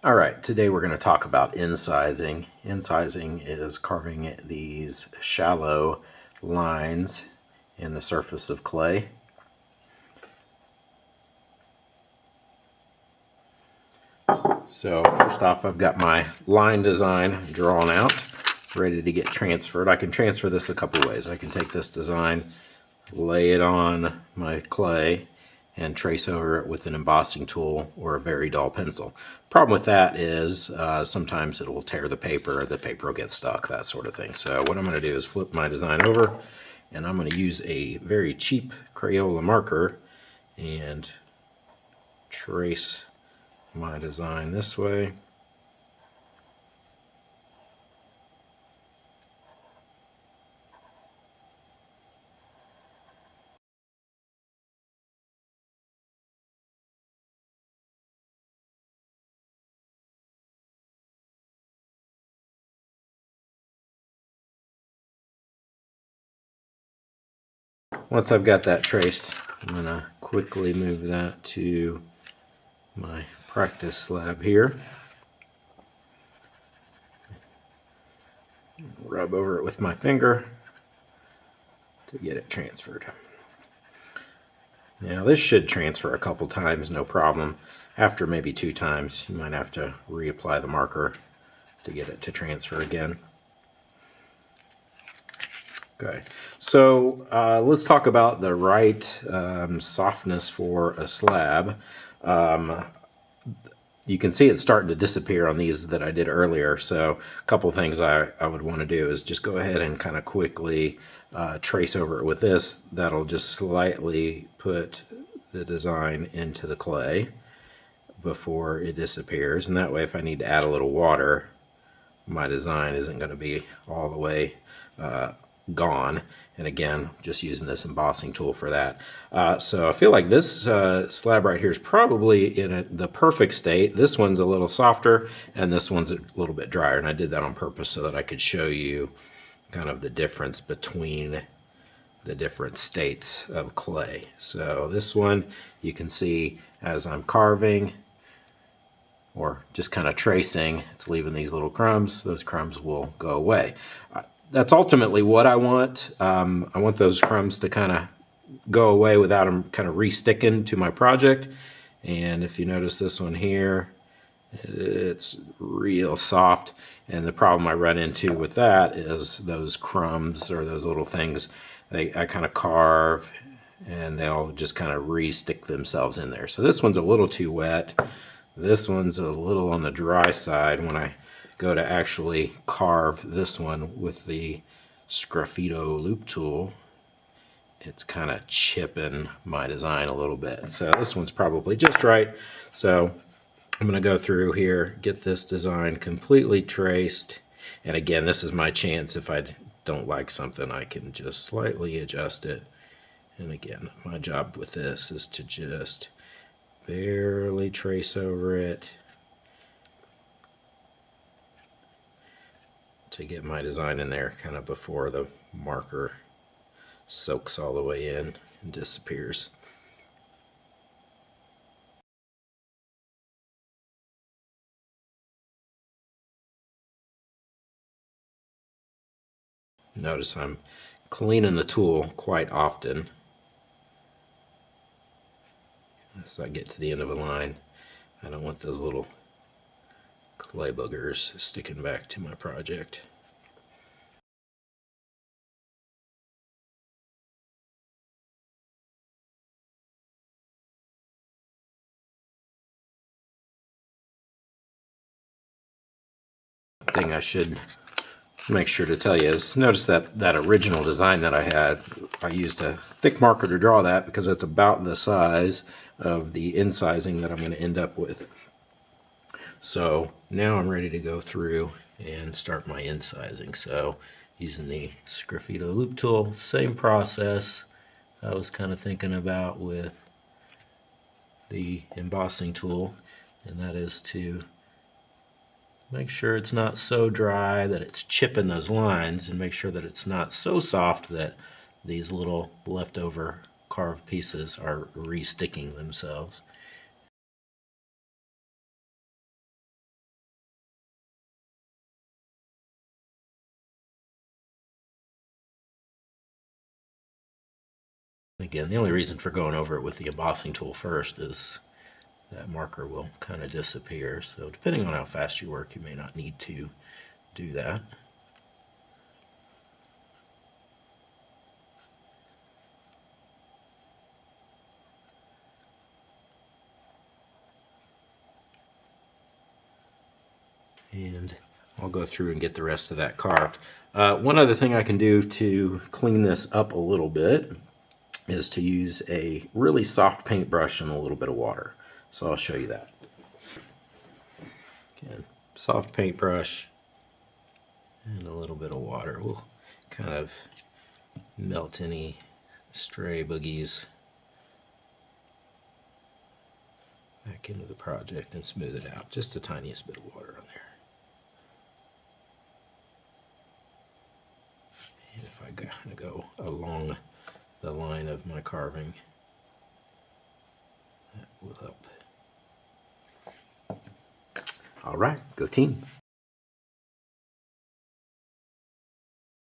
All right, today we're going to talk about incising. Incising is carving these shallow lines in the surface of clay. So first off, I've got my line design drawn out, ready to get transferred. I can transfer this a couple ways. I can take this design, lay it on my clay, and trace over it with an embossing tool or a very dull pencil. Problem with that is sometimes it will tear the paper will get stuck, that sort of thing. So what I'm going to do is flip my design over, and I'm going to use a very cheap Crayola marker and trace my design this way. Once I've got that traced, I'm going to quickly move that to my practice slab here. Rub over it with my finger to get it transferred. Now this should transfer a couple times, no problem. After maybe 2 times, you might have to reapply the marker to get it to transfer again. Okay, so let's talk about the right softness for a slab. You can see it's starting to disappear on these that I did earlier. So a couple things I would want to do is just go ahead and kind of quickly trace over it with this. That'll just slightly put the design into the clay before it disappears. And that way, if I need to add a little water, my design isn't going to be all the way gone. And again, just using this embossing tool for that. So I feel like this slab right here is probably in the perfect state. This one's a little softer and this one's a little bit drier, and I did that on purpose so that I could show you kind of the difference between the different states of clay. So this one, you can see as I'm carving or just kind of tracing, it's leaving these little crumbs. Those crumbs will go away. That's ultimately what I want. I want those crumbs to kind of go away without them kind of re-sticking to my project. And if you notice this one here, it's real soft. And the problem I run into with that is those crumbs or those little things, I kind of carve and they'll just kind of re-stick themselves in there. So this one's a little too wet. This one's a little on the dry side. When I go to actually carve this one with the Sgraffito loop tool, it's kind of chipping my design a little bit. So this one's probably just right. So I'm going to go through here, get this design completely traced. And again, this is my chance. If I don't like something, I can just slightly adjust it. And again, my job with this is to just barely trace over it to get my design in there kind of before the marker soaks all the way in and disappears. Notice I'm cleaning the tool quite often as I get to the end of a line. I don't want those little clay boogers sticking back to my project. Thing I should make sure to tell you is notice that original design that I had, I used a thick marker to draw that because it's about the size of the incising that I'm going to end up with. So now I'm ready to go through and start my incising. So using the Sgraffito loop tool, same process I was kind of thinking about with the embossing tool, and that is to make sure it's not so dry that it's chipping those lines, and make sure that it's not so soft that these little leftover carved pieces are re-sticking themselves. Again, the only reason for going over it with the embossing tool first is that marker will kind of disappear. So depending on how fast you work, you may not need to do that. And I'll go through and get the rest of that carved. One other thing I can do to clean this up a little bit is to use a really soft paintbrush and a little bit of water. So I'll show you that. Again, soft paintbrush and a little bit of water will kind of melt any stray boogies back into the project and smooth it out. Just the tiniest bit of water on there. And if I go along the line of my carving, that will help. All right, go team.